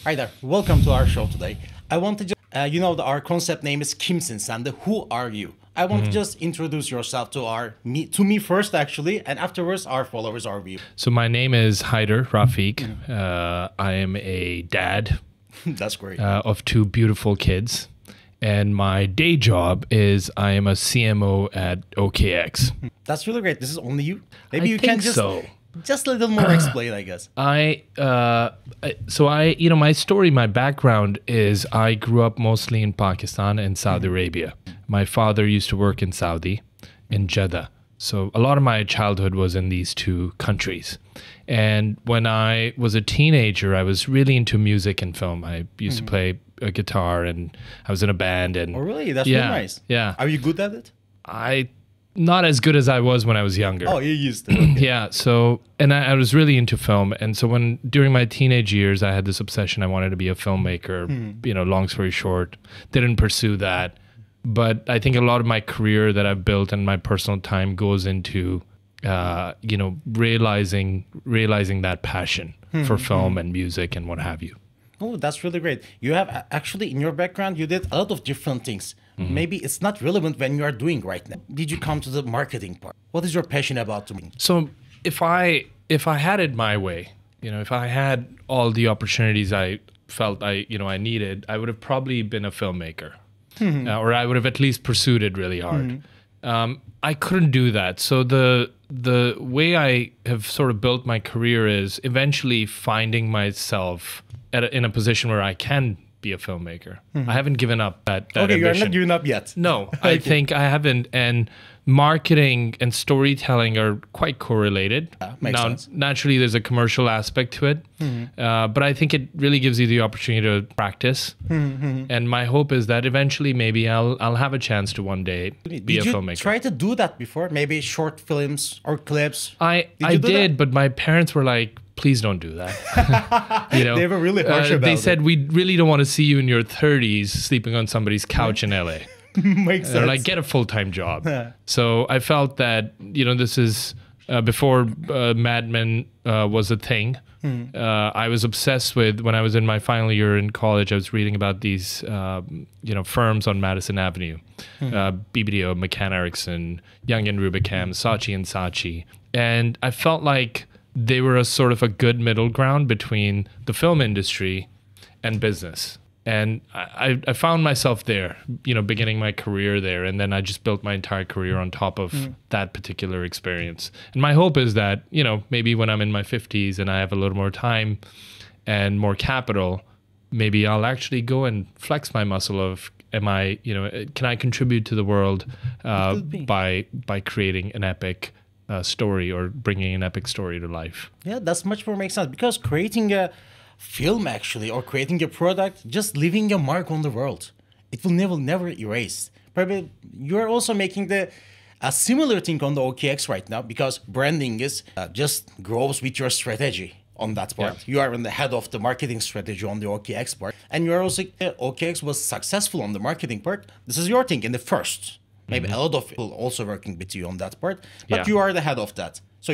Hi there, welcome to our show today. I want to just, our concept name is Kimsin Sen, the who are you? I want to just introduce yourself to me first actually, and afterwards our followers, our viewers. So my name is Haider Rafique. I am a dad. That's great. Of two beautiful kids. And my day job is I am a CMO at OKX. That's really great. This is only you? Maybe you think can just a little more explain, I guess. My story, my background is I grew up mostly in Pakistan and Saudi Arabia. My father used to work in Saudi, in Jeddah. So a lot of my childhood was in these two countries. And when I was a teenager, I was really into music and film. I used to play a guitar and I was in a band. And oh, really? That's really nice. Yeah. Are you good at it? Not as good as I was when I was younger. Oh, you used to. Okay. Yeah. So, and I was really into film. And so during my teenage years, I had this obsession. I wanted to be a filmmaker, long story short, didn't pursue that. But I think a lot of my career that I've built and my personal time goes into, realizing that passion for film and music and what have you. Oh, that's really great. You have actually in your background, you did a lot of different things. Maybe it's not relevant when you are doing right now. Did you come to the marketing part? What is your passion about to me? So if I had it my way, if I had all the opportunities I felt I needed, I would have probably been a filmmaker. Or I would have at least pursued it really hard. I couldn't do that. So the way I have sort of built my career is eventually finding myself in a position where I can be a filmmaker. I haven't given up that okay, ambition. You're not giving up yet. No, I think I haven't. And marketing and storytelling are quite correlated. Makes sense. Naturally, there's a commercial aspect to it, but I think it really gives you the opportunity to practice. And my hope is that eventually, maybe I'll have a chance to one day be a filmmaker. Did you try to do that before? Maybe short films or clips? I did, but my parents were like, please don't do that. They were really harsh about it. They said, we really don't want to see you in your 30s sleeping on somebody's couch in LA. Makes sense. Like, get a full-time job. So I felt that, this is before Mad Men was a thing. I was obsessed with, when I was in my final year in college, I was reading about these, firms on Madison Avenue. BBDO, McCann Erickson, Young and Rubicam, Saatchi and Saatchi. And I felt like they were a sort of a good middle ground between the film industry and business. And I found myself there, beginning my career there. And then I just built my entire career on top of that particular experience. And my hope is that, maybe when I'm in my 50s and I have a little more time and more capital, maybe I'll actually go and flex my muscle of, can I contribute to the world by creating an epic story or bringing an epic story to life. Yeah, that's much more makes sense, because creating a film actually, or creating a product, just leaving a mark on the world, it will never erase. Probably you're also making a similar thing on the OKX right now, because branding is just grows with your strategy on that part. Yeah. You are in the head of the marketing strategy on the OKX part, and you are also OKX was successful on the marketing part. This is your thing in the first. Maybe a lot of people also working with you on that part, but you are the head of that. So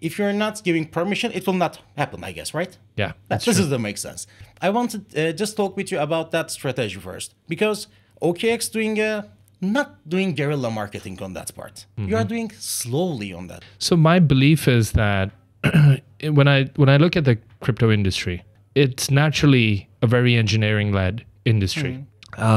if you're not giving permission, it will not happen, I guess, right? Yeah, this is the makes sense. I want to just talk with you about that strategy first, because OKX not doing guerrilla marketing on that part. You are doing slowly on that. So my belief is that when I look at the crypto industry, it's naturally a very engineering-led industry.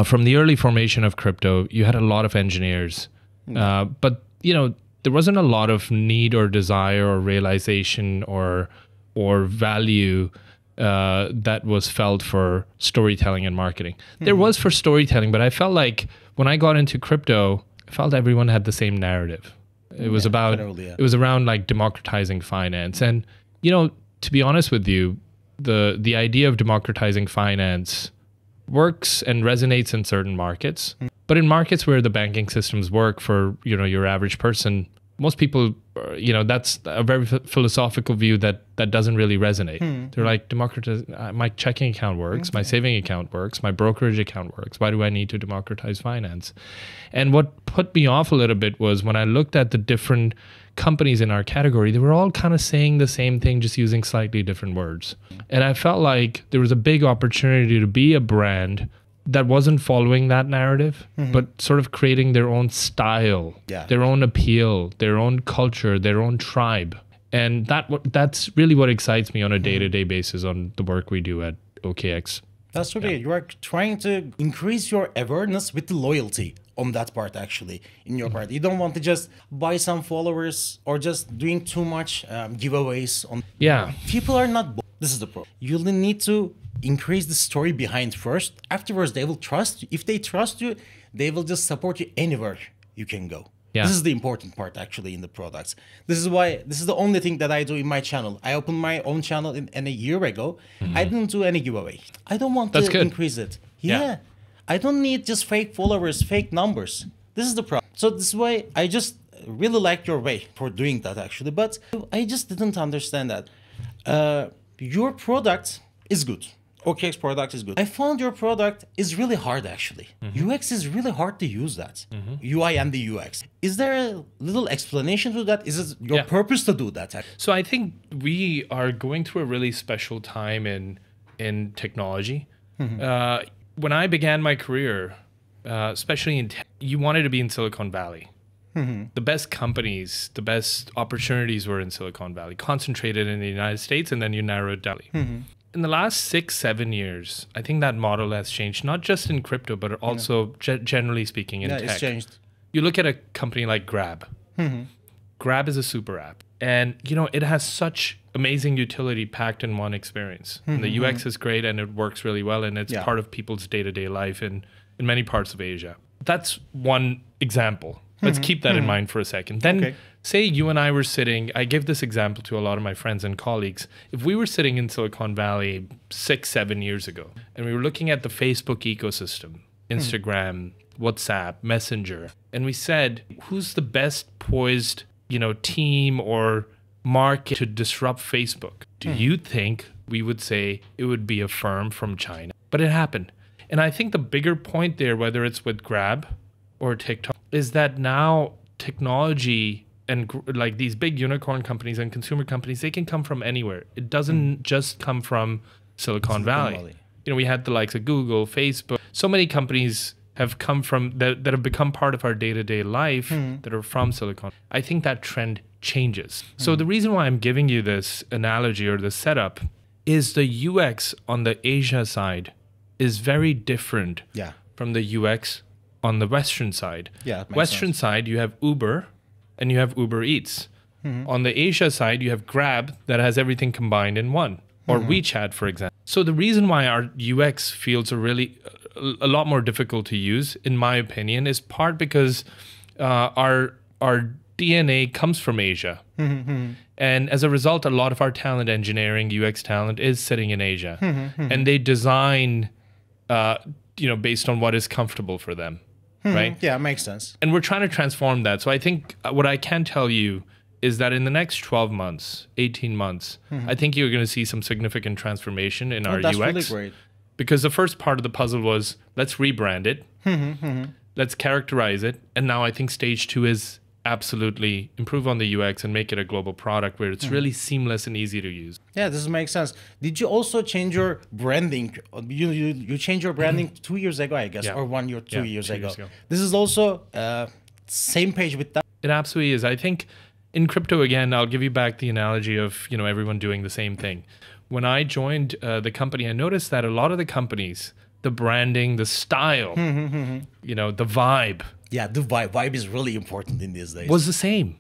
From the early formation of crypto, you had a lot of engineers, but there wasn't a lot of need or desire or realization or value that was felt for storytelling and marketing. There was for storytelling, but I felt like when I got into crypto, I felt everyone had the same narrative. It was it was around like democratizing finance, and to be honest with you, the idea of democratizing finance works and resonates in certain markets, but in markets where the banking systems work for your average person, most people, that's a very philosophical view that doesn't really resonate. They're like, my checking account works, my saving account works, my brokerage account works. Why do I need to democratize finance? And what put me off a little bit was when I looked at the different companies in our category, they were all kind of saying the same thing, just using slightly different words. And I felt like there was a big opportunity to be a brand that wasn't following that narrative, but sort of creating their own style, their own appeal, their own culture, their own tribe. And that's really what excites me on a day-to-day basis on the work we do at OKX. That's okay. You are trying to increase your awareness with the loyalty on that part, actually, in your part. You don't want to just buy some followers or just doing too much giveaways. People are not... This is the problem. You'll need to increase the story behind first. Afterwards, they will trust you. If they trust you, they will just support you anywhere you can go. This is the important part, actually, in the products. This is the only thing that I do in my channel. I opened my own channel in a year ago. I didn't do any giveaway. I don't want to increase it. I don't need just fake followers, fake numbers. This is the problem. So this is why I just really like your way for doing that, actually. But I just didn't understand that. Your product is good. OKX product is good. I found your product is really hard, actually. UX is really hard to use that. UI and the UX. Is there a little explanation to that? Is it your purpose to do that? So I think we are going through a really special time in technology. When I began my career, especially in tech, you wanted to be in Silicon Valley. The best companies, the best opportunities were in Silicon Valley, concentrated in the United States, and then you narrow it down. In the last 6-7 years, I think that model has changed, not just in crypto, but also generally speaking in tech. It's changed. You look at a company like Grab. Grab is a super app. And, it has such amazing utility packed in one experience. And the UX is great and it works really well. And it's part of people's day-to-day life in many parts of Asia. That's one example. Let's keep that in mind for a second. Then say you and I were sitting, I give this example to a lot of my friends and colleagues. If we were sitting in Silicon Valley 6-7 years ago, and we were looking at the Facebook ecosystem, Instagram, WhatsApp, Messenger, and we said, who's the best poised, team or market to disrupt Facebook? Do you think we would say it would be a firm from China? But it happened. And I think the bigger point there, whether it's with Grab or TikTok, is that now technology and like these big unicorn companies and consumer companies, they can come from anywhere. It doesn't just come from Silicon Valley. We had the likes of Google, Facebook. So many companies have come from that have become part of our day-to-day life that are from Silicon. I think that trend changes. So the reason why I'm giving you this analogy or this setup is the UX on the Asia side is very different from the UX on the Western side. Western side, you have Uber and you have Uber Eats. On the Asia side, you have Grab that has everything combined in one, or WeChat, for example. So the reason why our UX fields are really a lot more difficult to use, in my opinion, is part because our DNA comes from Asia. And as a result, a lot of our talent, engineering, UX talent, is sitting in Asia. And they design, based on what is comfortable for them. Right? Yeah, makes sense. And we're trying to transform that. So I think what I can tell you is that in the next 12 months, 18 months, I think you're going to see some significant transformation in our UX. That's really great. Because the first part of the puzzle was, let's rebrand it. Let's characterize it. And now I think stage 2 is absolutely improve on the UX and make it a global product where it's really seamless and easy to use. Yeah, this makes sense. Did you also change your branding? You changed your branding 2 years ago, I guess, or 1 year, 2 years ago. This is also same page with that. It absolutely is. I think in crypto, again, I'll give you back the analogy of everyone doing the same thing. When I joined the company, I noticed that a lot of the companies, the branding, the style, the vibe. Yeah, the vibe is really important in these days. Was the same.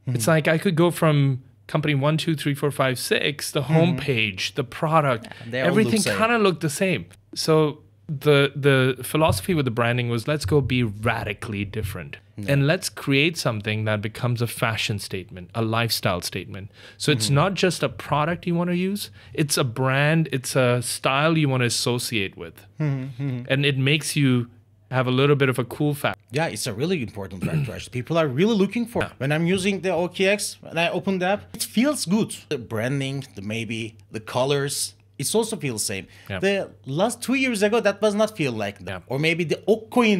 It's like I could go from company 1, 2, 3, 4, 5, 6, the homepage, the product, everything kind of looked the same. So the philosophy with the branding was, let's go be radically different. And let's create something that becomes a fashion statement, a lifestyle statement. So it's not just a product you want to use, it's a brand, it's a style you want to associate with. And it makes you have a little bit of a cool factor. Yeah, it's a really important factor. Actually, people are really looking for. When I'm using the OKX, when I open the app, it feels good. The branding, maybe the colors, it also feels same. Yeah. The last 2 years ago, that was not feel like that. Or maybe the altcoin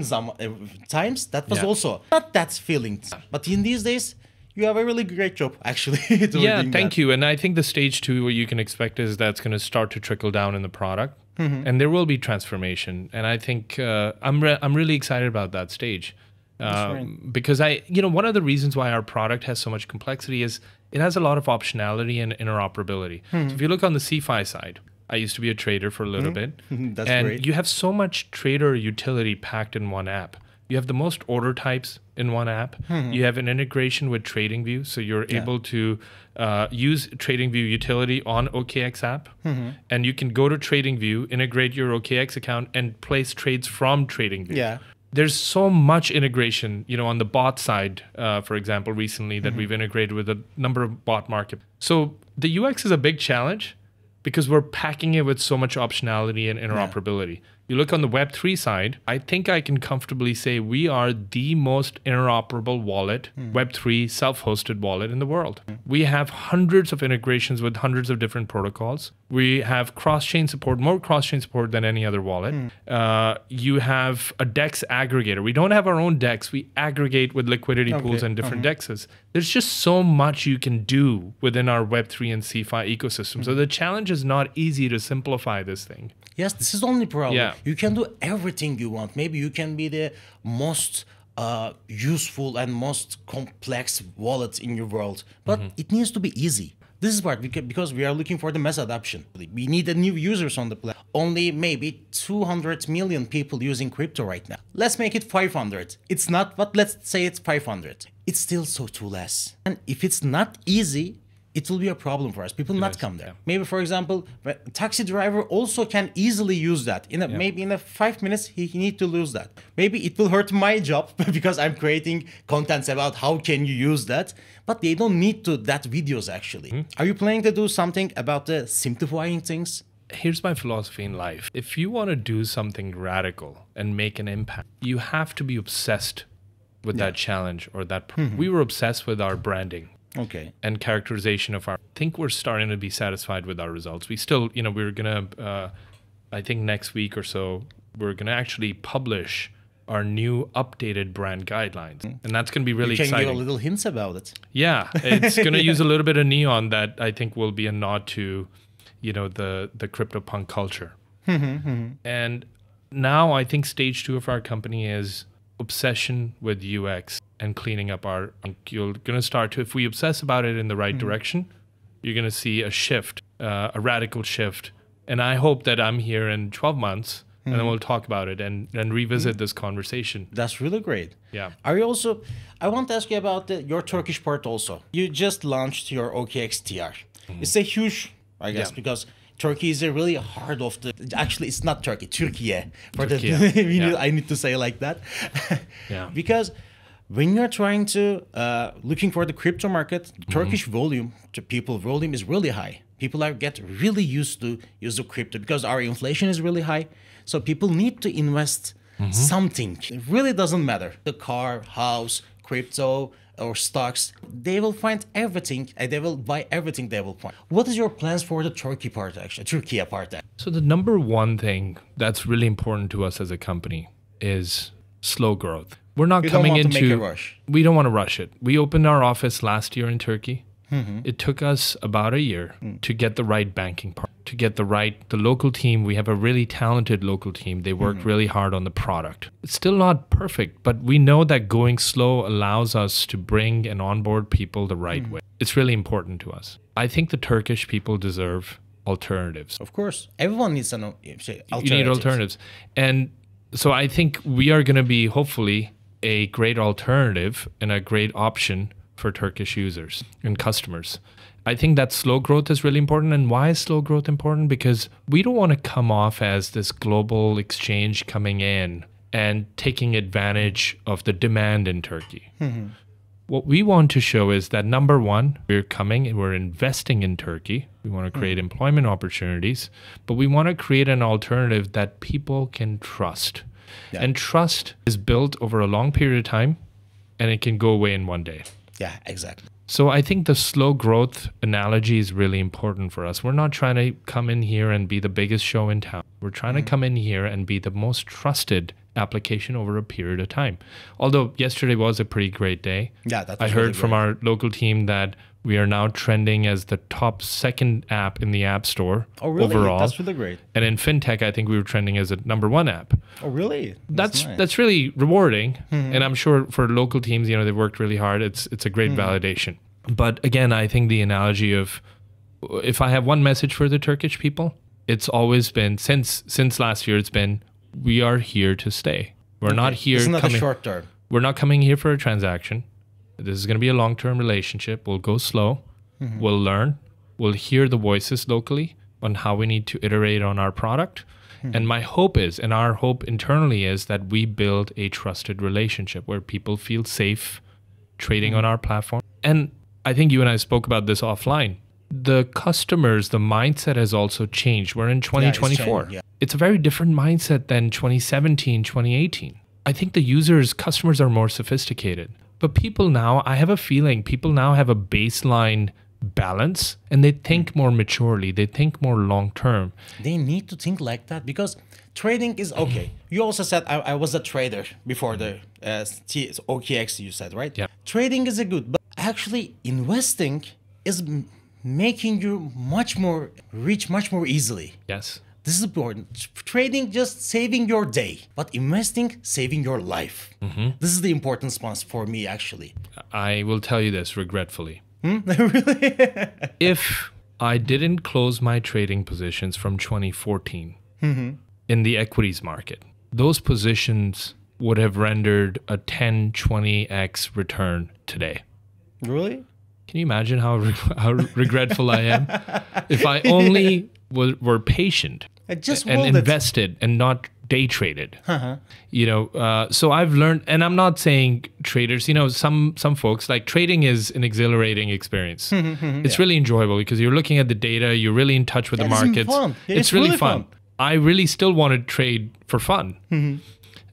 times, that was also not that feeling. But in these days, you have a really great job, actually. Thank you. And I think the stage 2, what you can expect is that's going to start to trickle down in the product. And there will be transformation. And I think I'm really excited about that stage. Because one of the reasons why our product has so much complexity is it has a lot of optionality and interoperability. So if you look on the CFI side, I used to be a trader for a little bit. That's and great. You have so much trader utility packed in one app. You have the most order types in one app. You have an integration with TradingView, so you're able to use TradingView utility on OKX app, and you can go to TradingView, integrate your OKX account, and place trades from TradingView. Yeah. There's so much integration, on the bot side, for example, recently that we've integrated with a number of bot market. So the UX is a big challenge because we're packing it with so much optionality and interoperability. You look on the Web3 side, I think I can comfortably say we are the most interoperable wallet, Web3 self-hosted wallet in the world. We have hundreds of integrations with hundreds of different protocols. We have cross-chain support, more cross-chain support than any other wallet. You have a DEX aggregator. We don't have our own DEX. We aggregate with liquidity pools and different DEXs. There's just so much you can do within our Web3 and CFI ecosystem. So the challenge is not easy to simplify this thing. Yes, this is the only problem. Yeah. You can do everything you want. Maybe you can be the most useful and most complex wallet in your world, but it needs to be easy. This is part because we are looking for the mass adoption. We need new users on the platform. Only maybe 200 million people using crypto right now. Let's make it 500. It's not, but let's say it's 500. It's still so too less. And if it's not easy, it will be a problem for us. People not come there. Maybe, for example, a taxi driver also can easily use that. Maybe in 5 minutes, he need to lose that. Maybe it will hurt my job because I'm creating contents about how can you use that. But they don't need to that videos, actually. Are you planning to do something about the simplifying things? Here's my philosophy in life. If you want to do something radical and make an impact, you have to be obsessed with that challenge or that. We were obsessed with our branding. Okay. And characterization of I think we're starting to be satisfied with our results. We still, we're going to, I think next week or so, we're going to actually publish our new updated brand guidelines. And that's going to be really exciting. You can give a little hints about it. Yeah. It's going to use a little bit of neon that I think will be a nod to, the CryptoPunk culture. And now I think stage 2 of our company is obsession with UX and cleaning up you're going to start to, if we obsess about it in the right direction, you're going to see a shift, a radical shift. And I hope that I'm here in 12 months and then we'll talk about it and revisit this conversation. That's really great. Yeah. Are you also, I want to ask you about your Turkish part also. You just launched your OKX TR. It's a huge, I guess, because Turkey is a really hard of the. Actually, it's not Turkey, Turkey. I need to say like that. Because when you're trying to looking for the crypto market, Turkish volume is really high. People get really used to use the crypto because our inflation is really high. So people need to invest something. It really doesn't matter. The car, house, crypto, or stocks, they will find everything and they will buy everything they will find. What is your plans for the Turkey part actually? So the number one thing that's really important to us as a company is slow growth. We're not coming into. Make a rush. We don't want to rush it. We opened our office last year in Turkey. It took us about a year to get the right banking part, to get the local team. We have a really talented local team. They work really hard on the product. It's still not perfect, but we know that going slow allows us to bring and onboard people the right way. It's really important to us. I think the Turkish people deserve alternatives. Of course. Everyone needs alternatives. You need alternatives. And so I think we are going to be hopefully a great alternative and a great option for Turkish users and customers. I think that slow growth is really important. And why is slow growth important? Because we don't want to come off as this global exchange coming in and taking advantage of the demand in Turkey. What we want to show is that number one, we're coming and we're investing in Turkey. We want to create employment opportunities, but we want to create an alternative that people can trust. Yeah. And trust is built over a long period of time, and it can go away in one day. Yeah, exactly. So I think the slow growth analogy is really important for us. We're not trying to come in here and be the biggest show in town. We're trying to come in here and be the most trusted application over a period of time. Although yesterday was a pretty great day. Yeah, that I was heard really from great. our local team that we are now trending as the top second app in the App Store Oh, really? overall. That's really great. And in fintech, I think we were trending as a number one app. Oh, really? That's nice. really rewarding, and I'm sure for local teams, you know, they've worked really hard. It's a great validation. But again, I think the analogy of if I have one message for the Turkish people, it's always been since last year. It's been we are here to stay. We're not here. It's not coming, a short term. We're not coming here for a transaction. This is going to be a long-term relationship. We'll go slow. We'll learn. We'll hear the voices locally on how we need to iterate on our product. And my hope is, and our hope internally is, that we build a trusted relationship where people feel safe trading on our platform. And I think you and I spoke about this offline. The customers, the mindset has also changed. We're in 2024. changed, yeah. It's a very different mindset than 2017, 2018. I think the customers are more sophisticated. But people now, I have a feeling people now have a baseline balance and they think more maturely. They think more long term. They need to think like that because trading is okay. You also said I was a trader before the OKX, you said, right? Yeah. Trading is a good, but actually investing is making you much more rich, much more easily. Yes. This is important. Trading just saving your day, but investing saving your life. This is the important response for me, actually. I will tell you this regretfully. Really? If I didn't close my trading positions from 2014 in the equities market, those positions would have rendered a 10, 20x return today. Really? Can you imagine how regretful I am? If I only were patient I just and rolled it. invested and not day traded. You know, so I've learned, and I'm not saying traders, you know, some folks, like trading is an exhilarating experience. It's really enjoyable because you're looking at the data, you're really in touch with the it's markets. fun. Yeah, It's really fun. I really still want to trade for fun.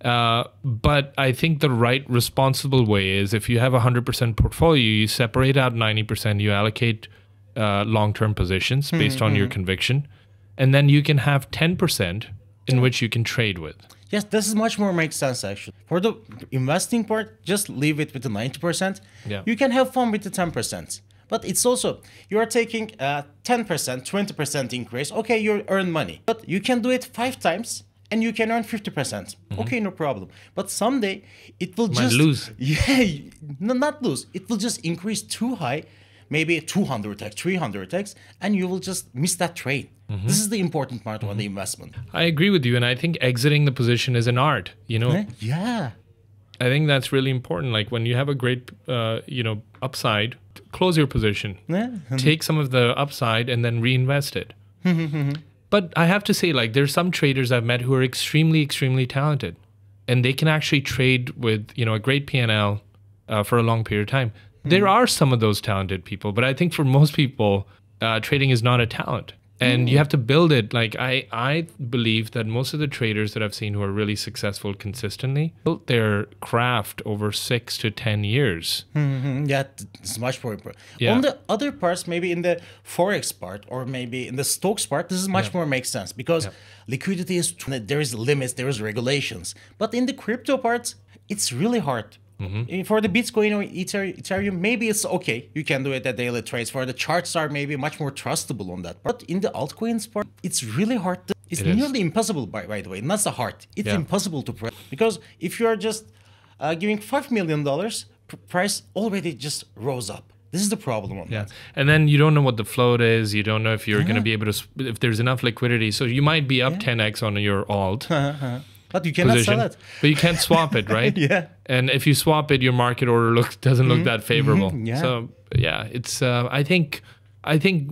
But I think the right responsible way is if you have a 100% portfolio, you separate out 90%, you allocate long-term positions based on your conviction, and then you can have 10% in which you can trade with. Yes, this is much more makes sense actually. For the investing part, just leave it with the 90%. Yeah. You can have fun with the 10%. But it's also, you are taking 10%, 20% increase. Okay, you earn money. But you can do it 5 times and you can earn 50%. Okay, no problem. But someday it will just lose. Yeah, no, not lose. It will just increase too high, maybe 200x, 300x, and you will just miss that trade. This is the important part of the investment. I agree with you, and I think exiting the position is an art. You know, Yeah. I think that's really important. Like when you have a great, upside, close your position, Yeah. take some of the upside, and then reinvest it. But I have to say, like, there's some traders I've met who are extremely, extremely talented, and they can actually trade with, you know, a great P&L for a long period of time. There are some of those talented people, but I think for most people, trading is not a talent. And you have to build it. Like I believe that most of the traders that I've seen who are really successful consistently built their craft over 6 to 10 years. Yeah, it's much more important. Yeah. On the other parts, maybe in the Forex part or maybe in the stocks part, this is much more makes sense because liquidity is, there is limits, there is regulations. But in the crypto parts, it's really hard. For the Bitcoin or Ethereum, maybe it's okay. You can do it at daily trades. For the charts are maybe much more trustable on that. But in the altcoins part, it's really hard. It's nearly impossible, by the way. Not so hard. It's impossible to predict. Because if you are just giving $5 million, price already just rose up. This is the problem on that. And then you don't know what the float is. You don't know if you're going to be able to, if there's enough liquidity. So you might be up 10x on your alt. But you cannot position, sell it. but you can't swap it, right? Yeah. And if you swap it, your market order doesn't look that favorable. Yeah. So yeah, it's I think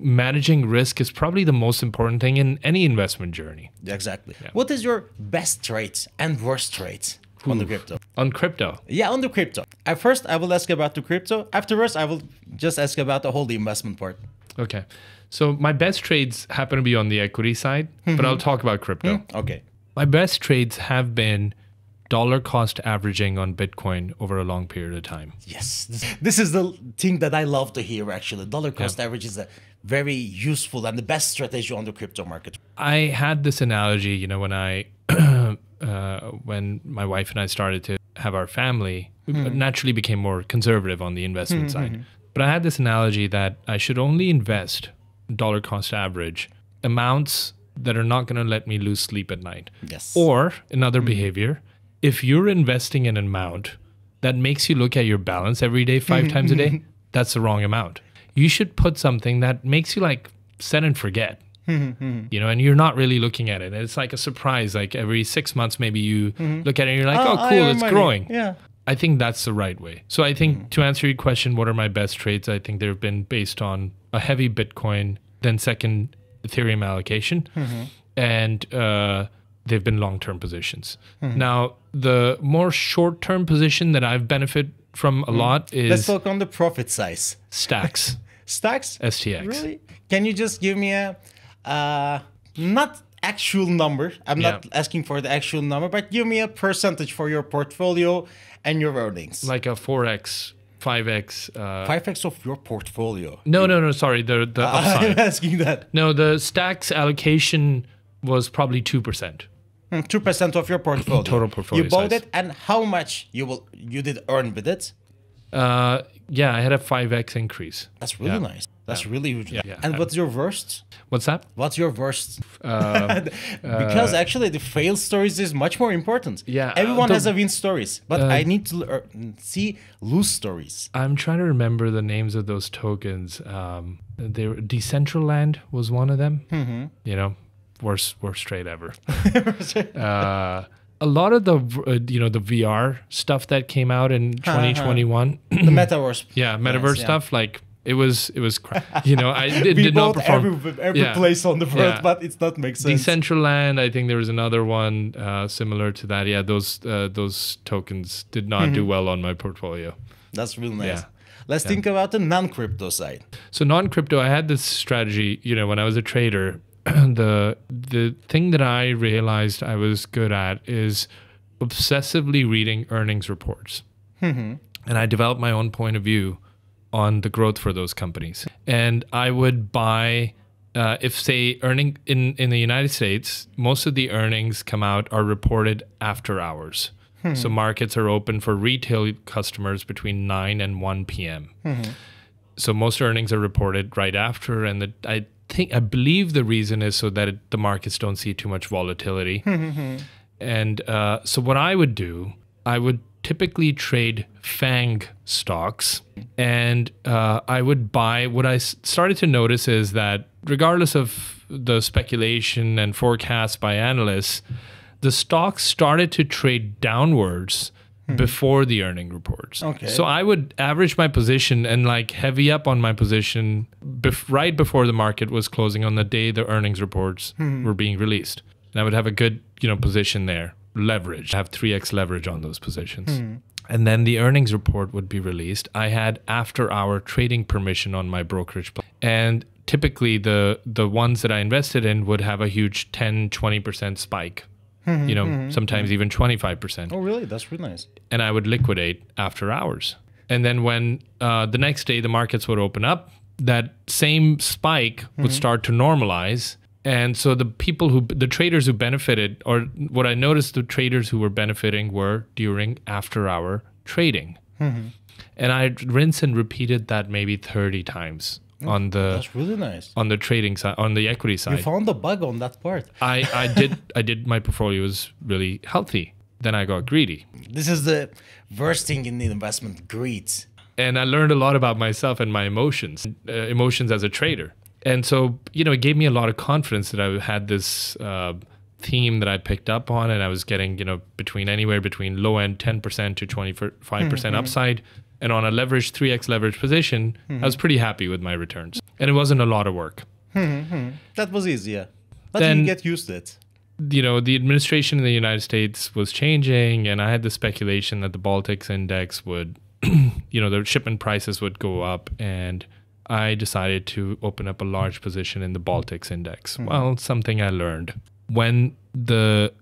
managing risk is probably the most important thing in any investment journey. Exactly. Yeah. What is your best trades and worst trades on the crypto? On crypto. Yeah, on the crypto. At first, I will ask about the crypto. Afterwards, I will just ask about the whole investment part. Okay. So my best trades happen to be on the equity side, but I'll talk about crypto. Okay. My best trades have been dollar cost averaging on Bitcoin over a long period of time. Yes, this is the thing that I love to hear, actually. Dollar cost average is a very useful and the best strategy on the crypto market. I had this analogy, when I, when my wife and I started to have our family, we naturally became more conservative on the investment side. But I had this analogy that I should only invest dollar cost average amounts that are not going to let me lose sleep at night. Yes. Or another behavior, if you're investing an amount that makes you look at your balance every day, 5 times a day, that's the wrong amount. You should put something that makes you like set and forget, and you're not really looking at it. And it's like a surprise. Like every 6 months, maybe you look at it and you're like, oh cool, it's growing. Yeah. I think that's the right way. So I think to answer your question, what are my best trades? I think they've been based on a heavy Bitcoin, then second Ethereum allocation, and they've been long-term positions. Now, the more short-term position that I've benefited from a lot is... Let's talk on the profit size. Stacks. Stacks? STX. Really? Can you just give me a, not actual number, I'm not asking for the actual number, but give me a percentage for your portfolio and your earnings. Like a 4x, 5x. 5x of your portfolio? No, sorry, the upside. I'm asking that. No, the stacks allocation was probably 2%. 2% of your portfolio. Total portfolio You bought size. it, and how much you did earn with it? Yeah, I had a 5x increase. That's really nice. That's really huge. Yeah. And what's your worst? What's that? What's your worst? Because actually the fail stories is much more important. Yeah, Everyone has a win stories, but I need to see lose stories. I'm trying to remember the names of those tokens. Decentraland was one of them. Worst trade ever. A lot of the the VR stuff that came out in 2021, the metaverse. metaverse stuff, like it was crap. I We did not bought perform. every place on the world, but it's not make sense. Decentraland, I think there was another one similar to that. Yeah, those tokens did not do well on my portfolio. That's really nice. Yeah. Let's think about the non-crypto side. So non-crypto, I had this strategy. When I was a trader. The thing that I realized I was good at is obsessively reading earnings reports. And I developed my own point of view on the growth for those companies. And I would buy, if say earning in the United States, most of the earnings come out are reported after hours. So markets are open for retail customers between 9 and 1 p.m. So most earnings are reported right after, and I believe the reason is so that the markets don't see too much volatility. And so what I would do, I would typically trade FANG stocks, and I would buy. What I started to notice is that regardless of the speculation and forecasts by analysts, the stocks started to trade downwards before the earning reports. Okay. So I would average my position and like heavy up on my position right before the market was closing on the day the earnings reports were being released. And I would have a good, position there, leverage, have 3x leverage on those positions. And then the earnings report would be released. I had after-hour trading permission on my brokerage. And typically the ones that I invested in would have a huge 10, 20% spike. Sometimes even 25%. Oh, really? That's really nice. And I would liquidate after hours. And then when the next day the markets would open up, that same spike would start to normalize. And so the traders who benefited, or what I noticed the traders who were benefiting were during after hour trading. And I rinse and repeated that maybe 30 times. That's really nice. On the trading side, on the equity side. You found the bug on that part. I did. My portfolio was really healthy. Then I got greedy. This is the worst thing in the investment, greed. And I learned a lot about myself and my emotions as a trader. And so, it gave me a lot of confidence that I had this theme that I picked up on, and I was getting, anywhere between low end 10% to 25% upside. And on a 3x leverage position, I was pretty happy with my returns. And it wasn't a lot of work. That was easy, yeah. But Then, you get used to it. The administration in the United States was changing, and I had the speculation that the Baltics index would, the shipment prices would go up, and I decided to open up a large position in the Baltics index. Well, something I learned. When the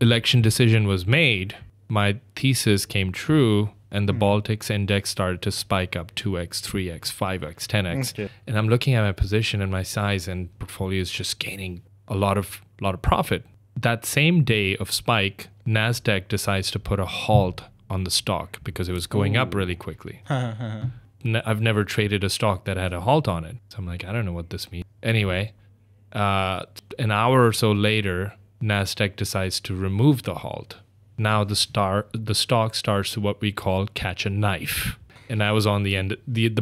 election decision was made, my thesis came true and the Baltics index started to spike up 2x, 3x, 5x, 10x. Okay. And I'm looking at my position and my size, and portfolio is just gaining a lot of profit. That same day of spike, NASDAQ decides to put a halt on the stock because it was going up really quickly. I've never traded a stock that had a halt on it. So I'm like, I don't know what this means. Anyway, an hour or so later, NASDAQ decides to remove the halt. Now the stock starts to what we call catch a knife. And I was on the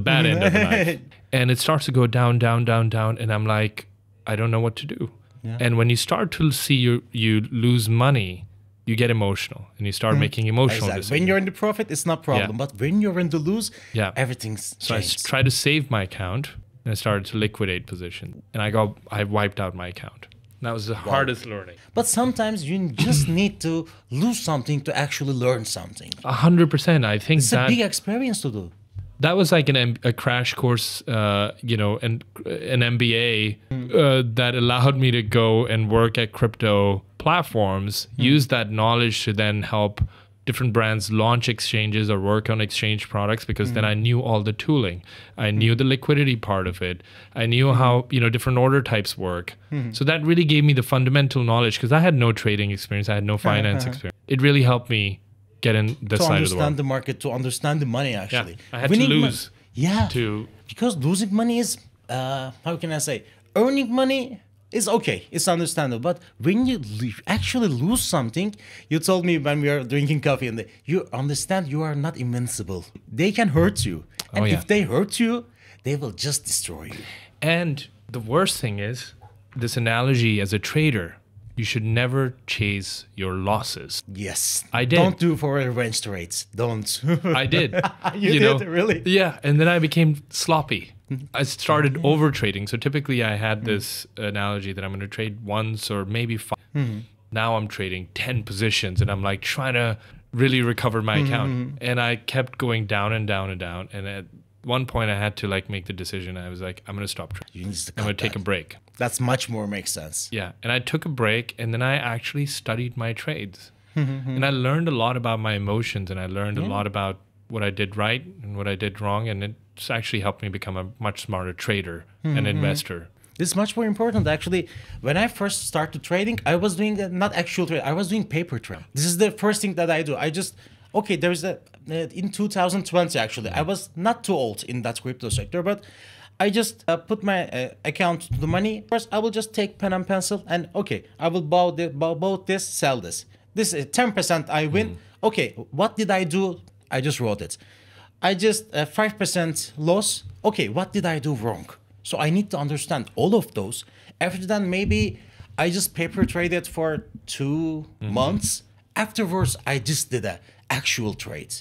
bad end of the knife. And it starts to go down, down, down, down. And I'm like, I don't know what to do. Yeah. And when you start to see you lose money, you get emotional and you start making emotional decisions. When you're in the profit, it's not problem. But when you're in the lose, everything's changed. So I tried to save my account and I started to liquidate position. And I wiped out my account. That was the hardest learning. But sometimes you just need to lose something to actually learn something. 100%. I think it's a big experience to do. That was like a crash course, and an MBA that allowed me to go and work at crypto platforms, use that knowledge to then help different brands launch exchanges or work on exchange products, because then I knew all the tooling. I knew the liquidity part of it. I knew how different order types work. So that really gave me the fundamental knowledge, because I had no trading experience. I had no finance experience. It really helped me get in this side of the world. To understand the market, to understand the money, actually. Yeah, I had to lose. Because losing money is, how can I say, earning money is okay. It's understandable. But when you actually lose something, you told me when we were drinking coffee, and you understand you are not invincible. They can hurt you. And if they hurt you, they will just destroy you. And the worst thing is, this analogy as a trader, you should never chase your losses. Yes. I did. Don't do for revenge trades. Don't. I did. you did, really? Yeah. And then I became sloppy. I started over trading. So typically I had this analogy that I'm going to trade once or maybe 5. Now I'm trading 10 positions and I'm like trying to really recover my account. And I kept going down and down and down. And at one point I had to make the decision. I was like, I'm going to stop trading. I'm going to take a break. That's much more makes sense. Yeah. And I took a break and then I actually studied my trades. And I learned a lot about my emotions, and I learned a lot about what I did right and what I did wrong. And it's actually helped me become a much smarter trader and investor. This is much more important. Actually, when I first started trading, I was doing not actual trade. I was doing paper trade. This is the first thing that I do. I just, there's in 2020, actually, I was not too old in that crypto sector, but I just put my account to the money. First, I will just take pen and pencil and, I will buy this, sell this. This is 10% I win. What did I do? I just wrote it. I just 5% loss. What did I do wrong? So I need to understand all of those. After that, maybe I just paper traded for 2 months. Afterwards, I just did an actual trade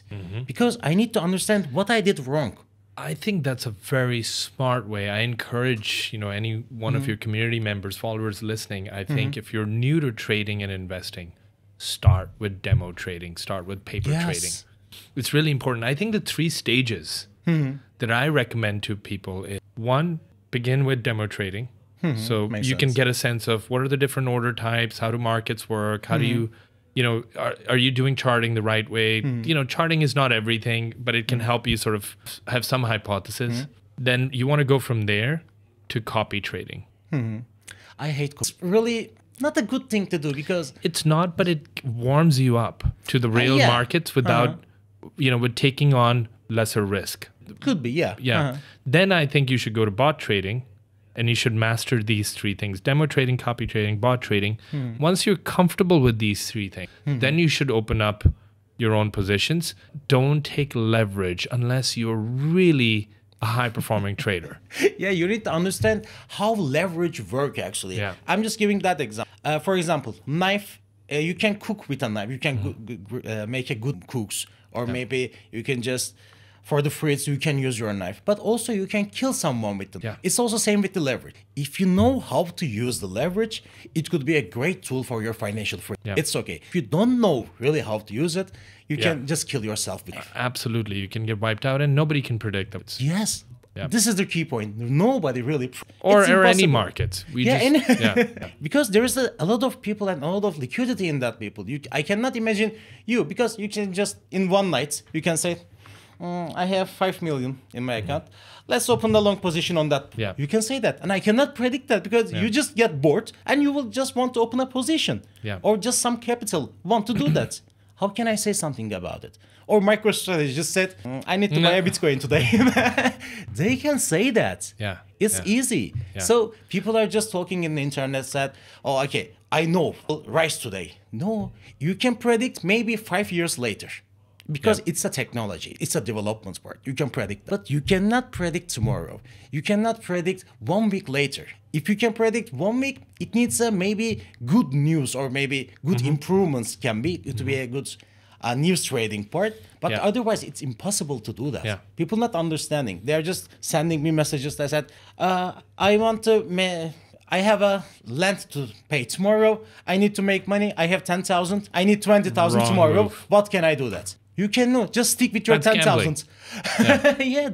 because I need to understand what I did wrong. I think that's a very smart way. I encourage, any one of your community members, followers listening. I think if you're new to trading and investing, start with demo trading, start with paper trading. It's really important. I think the 3 stages that I recommend to people is 1, begin with demo trading. So you can get a sense of what are the different order types, how do markets work, how do you, are you doing charting the right way? Charting is not everything, but it can help you sort of have some hypothesis. Then you want to go from there to copy trading. I hate it's really not a good thing to do because it's not, but it warms you up to the real markets without, with taking on lesser risk. Could be, yeah. Then I think you should go to bot trading, and you should master these 3 things: demo trading, copy trading, bot trading. Once you're comfortable with these 3 things, then you should open up your own positions. Don't take leverage unless you're really a high-performing trader. You need to understand how leverage works, actually. I'm just giving that example. For example, knife, you can cook with a knife. You can make a good cooks. Or maybe you can just, for the fridge, you can use your knife. But also you can kill someone with it. It's also same with the leverage. If you know how to use the leverage, it could be a great tool for your financial freedom. It's okay. If you don't know really how to use it, you can just kill yourself with it. Absolutely. You can get wiped out and nobody can predict that. Yes. Yeah. This is the key point. Nobody really... Or It's any impossible. market. Because there is a lot of people and a lot of liquidity in that people. I cannot imagine you, because you can just, in one night, you can say, I have 5 million in my account. Let's open the long position on that. Yeah. You can say that. And I cannot predict that, because you just get bored and you will just want to open a position. Yeah. Or just some capital want to do that. How can I say something about it? Or MicroStrategy just said, I need to buy a Bitcoin today. They can say that. Yeah. It's easy. Yeah. So people are just talking in the internet that, oh, okay, I know, rise today. No, you can predict maybe 5 years later. Because it's a technology, it's a development part. You can predict, but you cannot predict tomorrow. You cannot predict 1 week later. If you can predict 1 week, it needs a maybe good news or maybe good improvements can be to be a good news trading part. But otherwise, it's impossible to do that. Yeah. People not understanding. They're just sending me messages that said, I want to... I have a land to pay tomorrow. I need to make money. I have 10,000. I need 20,000 tomorrow. Move. What can I do that? You cannot just stick with your 10,000.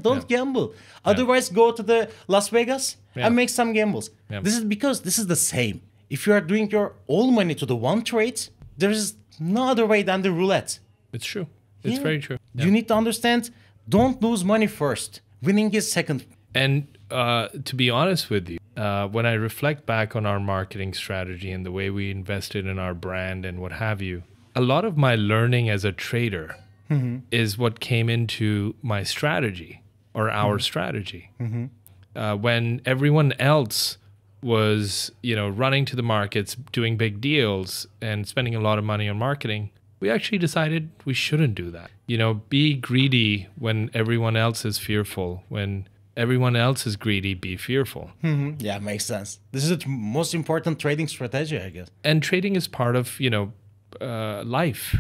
Don't gamble. Otherwise, go to the Las Vegas and make some gambles. This is because this is the same. If you are doing your all money to the one trade, there is no other way than the roulette. It's true. It's very true. You need to understand, don't lose money first. Winning is second. And to be honest with you, when I reflect back on our marketing strategy and the way we invested in our brand and what have you, a lot of my learning as a trader is what came into my strategy or our strategy. When everyone else was, running to the markets, doing big deals and spending a lot of money on marketing, we actually decided we shouldn't do that. Be greedy when everyone else is fearful. When everyone else is greedy, be fearful. Yeah, makes sense. This is the most important trading strategy, I guess. And trading is part of, life.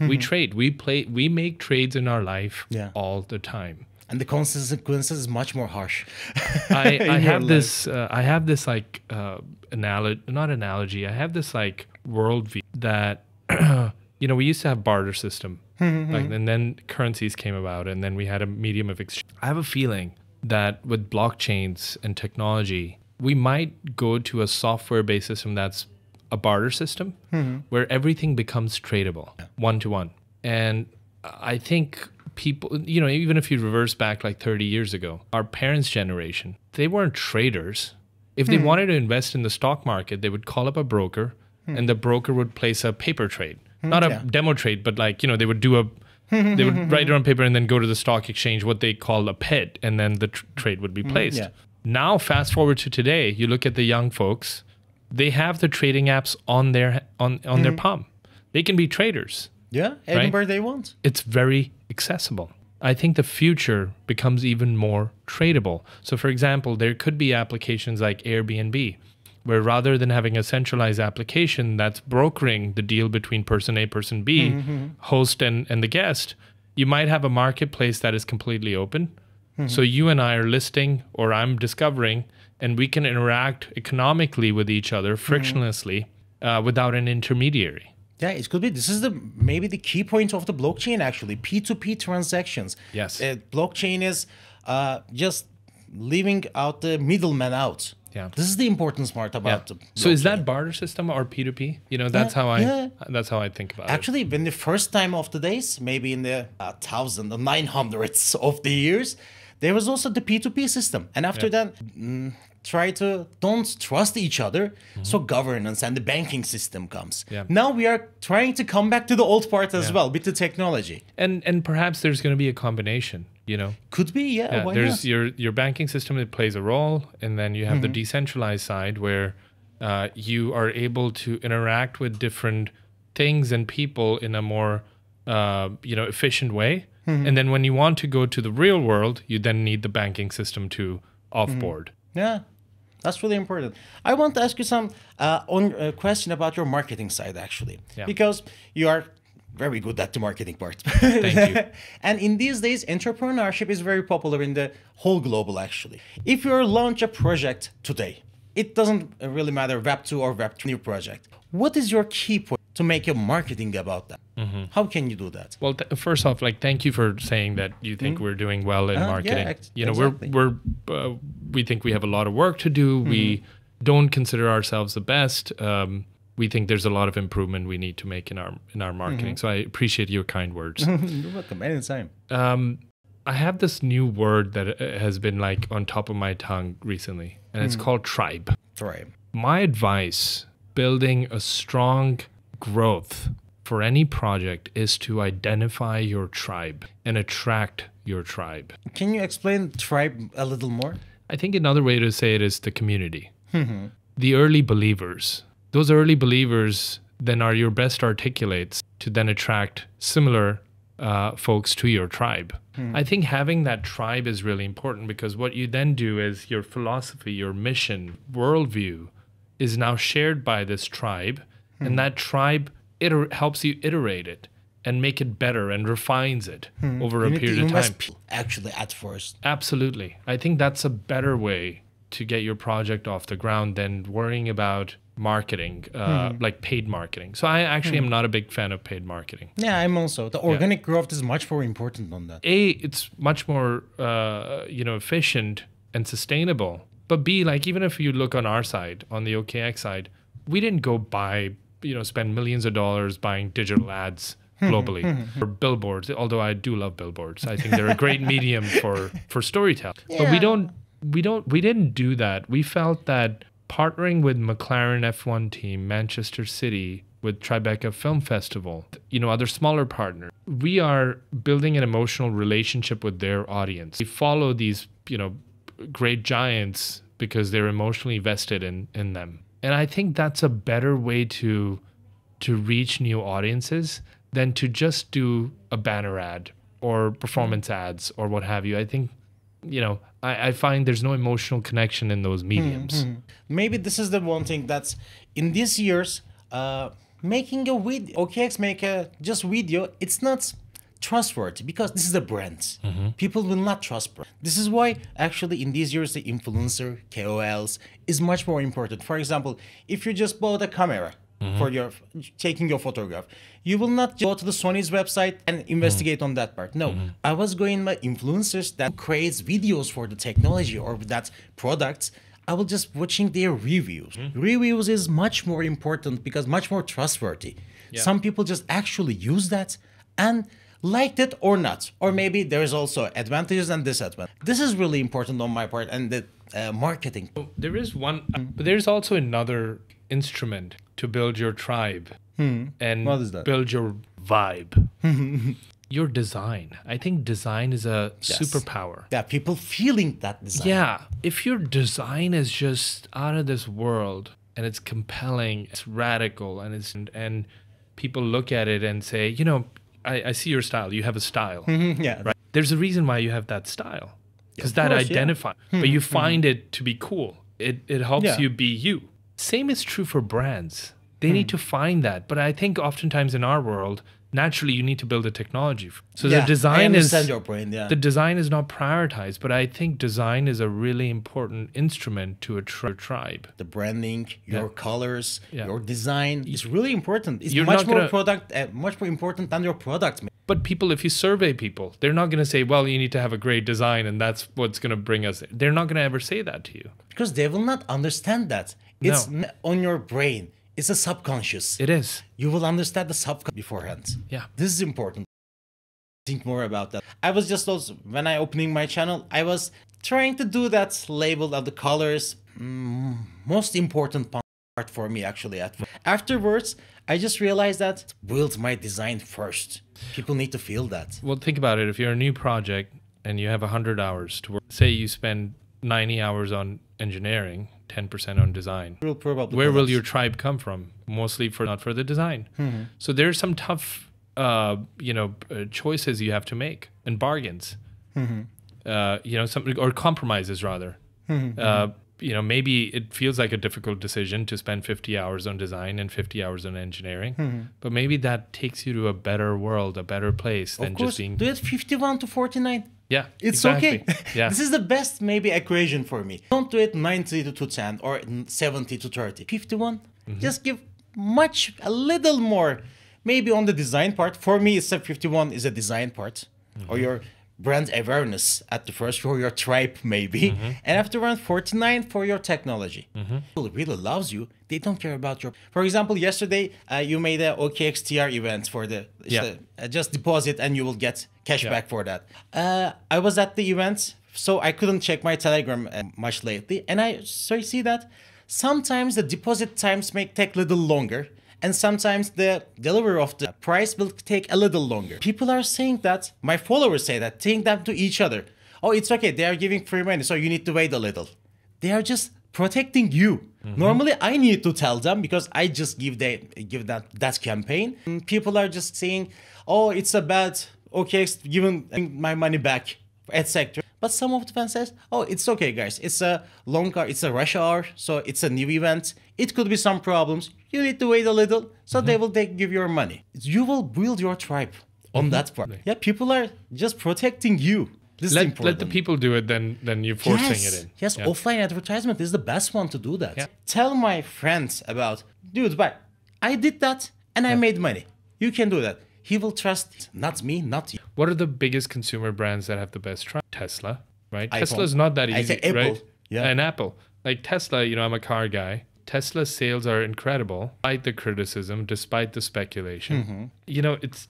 We trade, we make trades in our life all the time. And the consequences is much more harsh. I have this like analogy. I have this like worldview that, we used to have barter system, and then currencies came about, and then we had a medium of exchange. I have a feeling that with blockchains and technology, we might go to a software-based system that's a barter system where everything becomes tradable, one-to-one. And I think people, even if you reverse back like 30 years ago, our parents' generation, they weren't traders. If they wanted to invest in the stock market, they would call up a broker and the broker would place a paper trade. Not a demo trade, but like, they would do they would write it on paper and then go to the stock exchange, what they call a pit, and then the trade would be placed. Now, fast forward to today, you look at the young folks, they have the trading apps on their their palm. They can be traders. Yeah, anywhere they want. It's very accessible. I think the future becomes even more tradable. So for example, there could be applications like Airbnb, where rather than having a centralized application that's brokering the deal between person A, person B, host and the guest, you might have a marketplace that is completely open. So you and I are listing, or I'm discovering, and we can interact economically with each other frictionlessly without an intermediary. Yeah, it could be. This is maybe the key point of the blockchain, actually. P2P transactions. Yes. Blockchain is just leaving out the middleman out. Yeah. This is the important part about the blockchain. So is that barter system or P2P? That's how I think about it. Actually, when the first time of the days, maybe in the 900s of the years, there was also the P2P system. And after that, don't trust each other. So governance and the banking system comes. Now we are trying to come back to the old part as well with the technology. And perhaps there's going to be a combination, Could be, why there's not? your banking system that plays a role, and then you have the decentralized side where you are able to interact with different things and people in a more efficient way. And then when you want to go to the real world, you then need the banking system to offboard. Yeah, that's really important. I want to ask you some question about your marketing side, actually, because you are very good at the marketing part. Thank you. And in these days, entrepreneurship is very popular in the whole global, actually. If you launch a project today, it doesn't really matter Web 2 or Web 3 project. What is your key point to make your marketing about that. How can you do that? Well, first off, like, thank you for saying that you think we're doing well in marketing. Exactly. We think we have a lot of work to do. We don't consider ourselves the best. We think there's a lot of improvement we need to make in our marketing. So I appreciate your kind words. You're welcome. Anytime. I have this new word that has been like on top of my tongue recently, and it's called tribe. Tribe. My advice, building a strong growth for any project, is to identify your tribe and attract your tribe. Can you explain tribe a little more? I think another way to say it is the community. The early believers. Those early believers then are your best articulates to then attract similar folks to your tribe. I think having that tribe is really important, because what you then do is your philosophy, your mission, worldview is now shared by this tribe, and that tribe helps you iterate it and make it better and refines it over a period of time. Actually, at first. Absolutely. I think that's a better way to get your project off the ground than worrying about marketing, like paid marketing. So I actually am not a big fan of paid marketing. Yeah, I'm also. The organic growth is much more important on that. A, it's much more efficient and sustainable. But B, like, even if you look on our side, on the OKX side, we didn't go spend millions of dollars buying digital ads globally or billboards. Although I do love billboards, I think they're a great medium for storytelling. Yeah. But we didn't do that. We felt that partnering with McLaren F1 team, Manchester City, with Tribeca Film Festival, other smaller partners, we are building an emotional relationship with their audience. We follow these, great giants because they're emotionally vested in them. And I think that's a better way to reach new audiences than to just do a banner ad or performance ads or what have you. I think, I find there's no emotional connection in those mediums. Maybe this is the one thing that's in these years, making a video, OKX make a just video, it's not trustworthy because this is a brand. People will not trust brand. This is why actually in these years the influencer, KOLs is much more important. For example, if you just bought a camera for taking your photograph, you will not go to the Sony's website and investigate on that part. No, I was going by influencers that creates videos for the technology or that products. I will just watching their reviews. Reviews is much more important because much more trustworthy. Yeah. Some people just actually use that and liked it or not. Or maybe there's also advantages and disadvantages. This is really important on my part and the marketing. There is one, but there's also another instrument to build your tribe and what is that? Build your vibe. Your design. I think design is a superpower. Yeah, people feeling that design. Yeah, if your design is just out of this world and it's compelling, it's radical, and people look at it and say, I see your style. You have a style. Yeah. Right? There's a reason why you have that style. Because that identifies. But you find it to be cool. It helps you be you. Same is true for brands. They need to find that. But I think oftentimes in our world, naturally you need to build a technology. So the design your brain, the design is not prioritized. But I think design is a really important instrument to attract your tribe. The branding, your colors, your design is really important. It's much more important than your product. But people, if you survey people, they're not going to say, well, you need to have a great design and that's what's going to bring us. They're not going to ever say that to you. Because they will not understand that. It's on your brain. It's a subconscious. It is. You will understand the subconscious beforehand. Yeah. This is important. Think more about that. I was just also, when I opening my channel, I was trying to do that label of the colors. Most important part for me, actually. Afterwards, I just realized that build my design first. People need to feel that. Well, think about it. If you're a new project and you have 100 hours to work, say you spend 90 hours on engineering, 10% on design. Where will your tribe come from? Mostly not for the design. So there's some tough, choices you have to make and bargains. Or compromises rather. Maybe it feels like a difficult decision to spend 50 hours on design and 50 hours on engineering, but maybe that takes you to a better world, a better place than just being. Do it 51 to 49. Yeah, it's exactly. Okay. Yeah. This is the best maybe equation for me. Don't do it 90 to 10 or 70 to 30. 51, just give a little more, maybe on the design part. For me, it's a 51 is a design part, or your brand awareness at the first, for your tribe maybe, and after around 49 for your technology. People really loves you. They don't care about your. For example, yesterday you made a OKX TR event for the just deposit and you will get cash back for that. I was at the event, so I couldn't check my Telegram much lately, and I see that sometimes the deposit times may take a little longer. And sometimes the delivery of the price will take a little longer. People are saying that, my followers say that, saying that to each other. Oh, it's okay, they are giving free money, so you need to wait a little. They are just protecting you. Normally, I need to tell them because I just give that campaign. People are just saying, oh, it's a bad OKX giving my money back, etc. But some of the fans says, oh, it's okay, guys. It's a long hour, it's a rush hour, so it's a new event. It could be some problems. You need to wait a little, so they will give your money. You will build your tribe on that part. Yeah, people are just protecting you. This is important. Let the people do it, then you're forcing it in. Yes, offline advertisement is the best one to do that. Yeah. Tell my friends about, dude, but I did that and I made money. You can do that. He will trust not me, not you. What are the biggest consumer brands that have the best tribe? Tesla, right? iPhone. Tesla's not that easy, I say Apple. right? Yeah. And Apple. Like Tesla, I'm a car guy. Tesla's sales are incredible, despite the criticism, despite the speculation.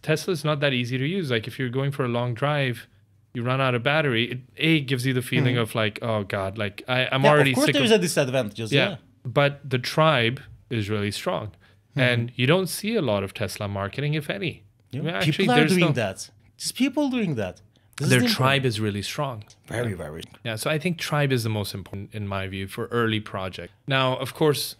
Tesla's not that easy to use. Like if you're going for a long drive, you run out of battery. It gives you the feeling of like, oh God, like I'm already sick. Of course, there's a disadvantage. Yeah. But the tribe is really strong, and you don't see a lot of Tesla marketing, if any. Yeah. People are doing that. Just people doing that. Their tribe is really strong. Very, very. Yeah, so I think tribe is the most important, in my view, for early project. Now, of course,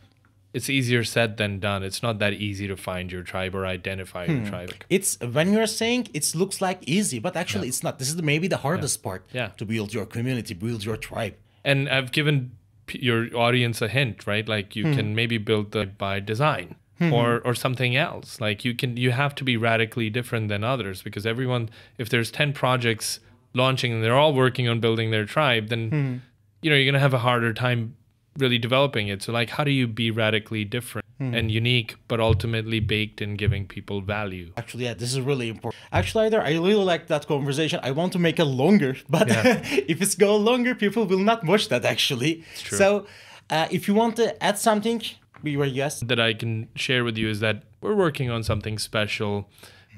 it's easier said than done. It's not that easy to find your tribe or identify your tribe. It's when you're saying it looks like easy, but actually it's not. This is maybe the hardest part to build your community, build your tribe. And I've given your audience a hint, right? Like you can maybe build by design. Or something else. Like you have to be radically different than others, because if there's 10 projects launching and they're all working on building their tribe, then you're going to have a harder time really developing it. So like, how do you be radically different and unique, but ultimately baked in giving people value? Actually, yeah, this is really important. Actually, Haider, I really like that conversation. I want to make it longer, but if it's go longer, people will not watch that actually. It's true. So if you want to add something, be your guest. That I can share with you is that we're working on something special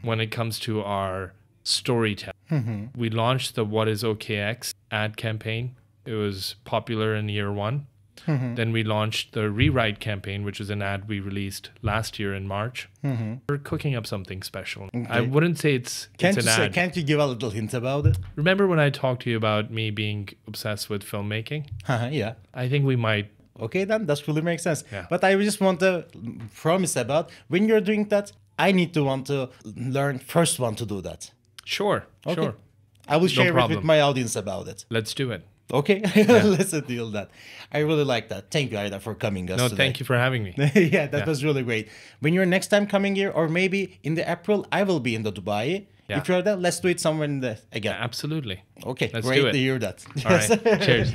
when it comes to our storytelling. We launched the What is OKX ad campaign. It was popular in year one. Then we launched the Rewrite campaign, which is an ad we released last year in March. We're cooking up something special. Okay. I wouldn't say it's an ad. Can't you give a little hint about it? Remember when I talked to you about me being obsessed with filmmaking? Yeah. I think we might. Okay, then that really makes sense. Yeah. But I just want to promise about when you're doing that, I need to want to learn first one to do that. Sure. I will share it with my audience about it. Let's do it. Okay, let's deal that. I really like that. Thank you, Haider, for coming us today. Thank you for having me. That was really great. When you're next time coming here, or maybe in the April, I will be in the Dubai. Yeah. If you're there, let's do it somewhere again. Absolutely. Okay, let's great do it. to hear that. All right, cheers.